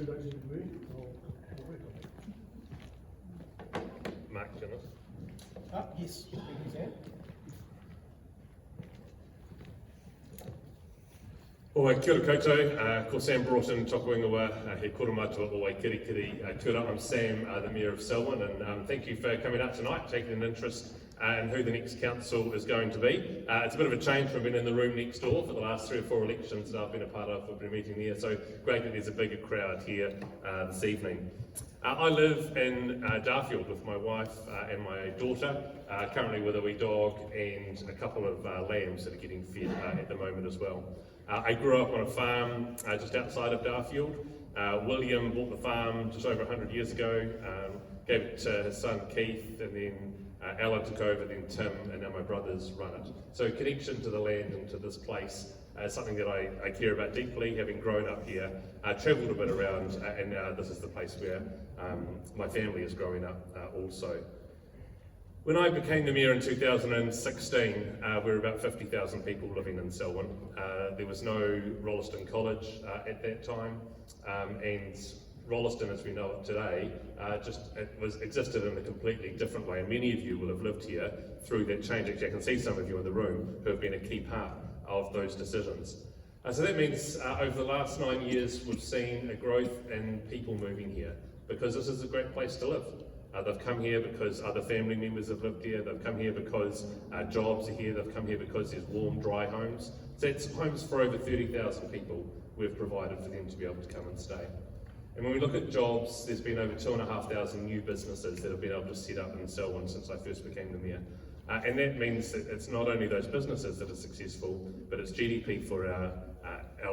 two days in the week, or work on it. Mark Jonas. Yes, he's there. Oi, kia ora koutou, ko Sam Broughton, toku ingoa, he koro matua o Waikirikiri, kia ora, I'm Sam, the Mayor of Selwyn, and thank you for coming out tonight, taking an interest in who the next council is going to be. It's a bit of a change from being in the room next door for the last 3 or 4 elections that I've been a part of. We've been meeting here, so great that there's a bigger crowd here this evening. I live in Darfield with my wife and my daughter, currently with a wee dog and a couple of lambs that are getting fed at the moment as well. I grew up on a farm just outside of Darfield. William bought the farm just over 100 years ago, gave it to his son Keith, and then Alan took over, then Tim, and now my brothers run it. So connection to the land and to this place is something that I care about deeply, having grown up here, travelled a bit around, and now this is the place where my family is growing up also. When I became the Mayor in 2016, we were about 50,000 people living in Selwyn. There was no Rolleston College at that time, and Rolleston as we know it today existed in a completely different way, and many of you will have lived here through that change. Actually, I can see some of you in the room who have been a key part of those decisions. So that means over the last 9 years we've seen a growth in people moving here, because this is a great place to live. They've come here because other family members have lived here, they've come here because jobs are here, they've come here because there's warm, dry homes. So it's homes for over 30,000 people we've provided for them to be able to come and stay. And when we look at jobs, there's been over 2,500 new businesses that have been able to set up in Selwyn since I first became the Mayor. And that means that it's not only those businesses that are successful, but it's GDP for our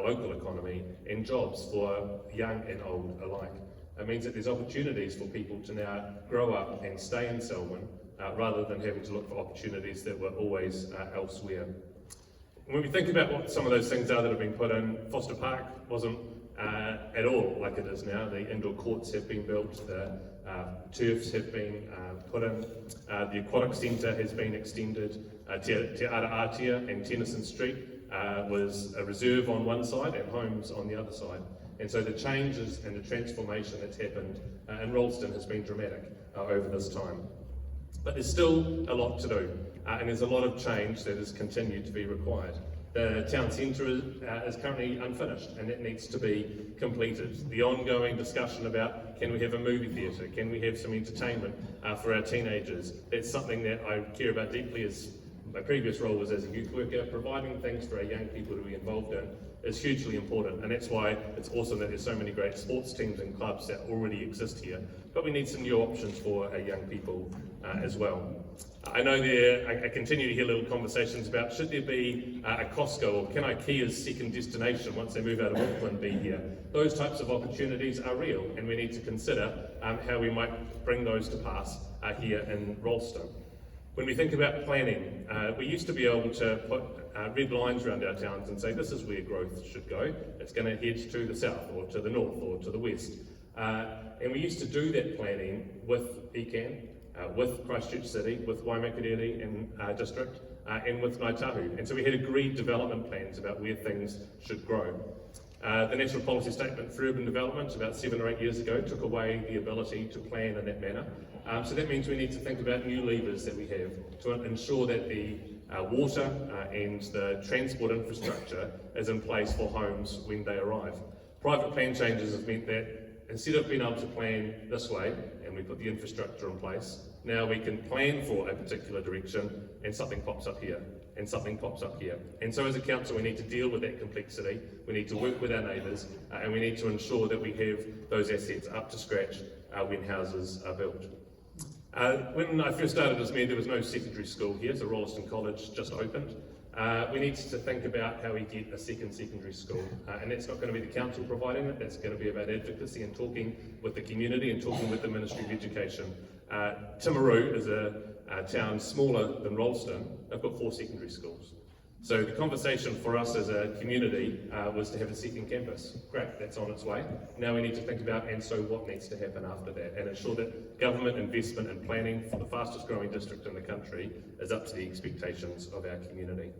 local economy and jobs for young and old alike. It means that there's opportunities for people to now grow up and stay in Selwyn rather than having to look for opportunities that were always elsewhere. When we think about what some of those things are that have been put in, Foster Park wasn't at all like it is now. The indoor courts have been built, the turfs have been put in, the aquatic centre has been extended, Te Ara Atia and Tennyson Street was a reserve on one side and homes on the other side. And so the changes and the transformation that's happened in Rolleston has been dramatic over this time. But there's still a lot to do, and there's a lot of change that has continued to be required. The town centre is currently unfinished, and it needs to be completed. The ongoing discussion about, can we have a movie theatre, can we have some entertainment for our teenagers, that's something that I care about deeply. As my previous role was as a youth worker. Providing things for our young people to be involved in is hugely important, and that's why it's awesome that there's so many great sports teams and clubs that already exist here, but we need some new options for our young people as well. I know I continue to hear little conversations about, should there be a Costco or can IKEA's second destination once they move out of Auckland be here? Those types of opportunities are real, and we need to consider how we might bring those to pass here in Rolleston. When we think about planning, we used to be able to put red lines around our towns and say this is where growth should go. It's going to head to the south or to the north or to the west. And we used to do that planning with ECAN, with Christchurch City, with Waimakariri and District, and with Ngāi Tahu. And so we had agreed development plans about where things should grow. The National Policy Statement for Urban Development about 7 or 8 years ago took away the ability to plan in that manner. So that means we need to think about new levers that we have to ensure that the water and the transport infrastructure is in place for homes when they arrive. Private plan changes have meant that instead of being able to plan this way and we put the infrastructure in place, now we can plan for a particular direction and something pops up here and something pops up here. And so as a council we need to deal with that complexity, we need to work with our neighbours and we need to ensure that we have those assets up to scratch when houses are built. When I first started as Mayor, there was no secondary school here, so Rolleston College just opened. We need to think about how we get a second secondary school, and that's not going to be the council providing it, that's going to be about advocacy and talking with the community and talking with the Ministry of Education. Timaru is a town smaller than Rolleston. They've got 4 secondary schools. So the conversation for us as a community was to have a second campus. Great, that's on its way. Now we need to think about, and so what needs to happen after that, and ensure that government investment and planning for the fastest growing district in the country is up to the expectations of our community.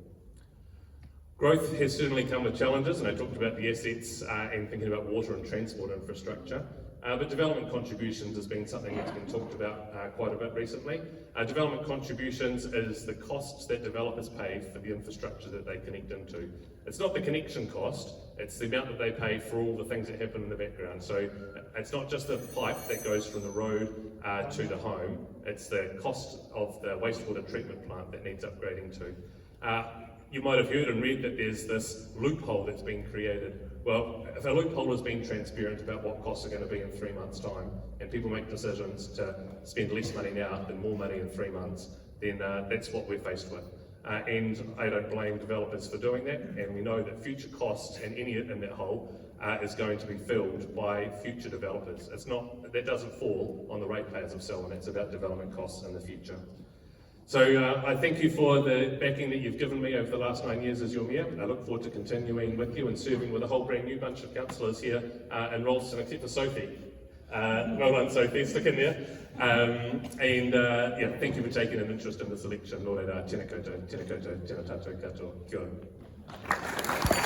Growth has certainly come with challenges, and I talked about the assets and thinking about water and transport infrastructure. But development contributions has been something that's been talked about quite a bit recently. Development contributions is the costs that developers pay for the infrastructure that they connect into. It's not the connection cost, it's the amount that they pay for all the things that happen in the background. So it's not just the pipe that goes from the road to the home, it's the cost of the wastewater treatment plant that needs upgrading to. You might have heard and read that there's this loophole that's been created. Well, if a loophole is being transparent about what costs are going to be in 3 months' time, and people make decisions to spend less money now than more money in 3 months, then that's what we're faced with. And I don't blame developers for doing that, and we know that future costs and any in that hole is going to be filled by future developers. That doesn't fall on the ratepayers of Selwyn, it's about development costs in the future. So I thank you for the backing that you've given me over the last 9 years as your mayor. I look forward to continuing with you and serving with a whole brand new bunch of councillors here in Rolleston, except for Sophie. Well done, Sophie, stick in there. Yeah, thank you for taking an interest in this election. Nō reira, tēnā koutou, tēnā koutou, tēnā tātou katoa, kia ora.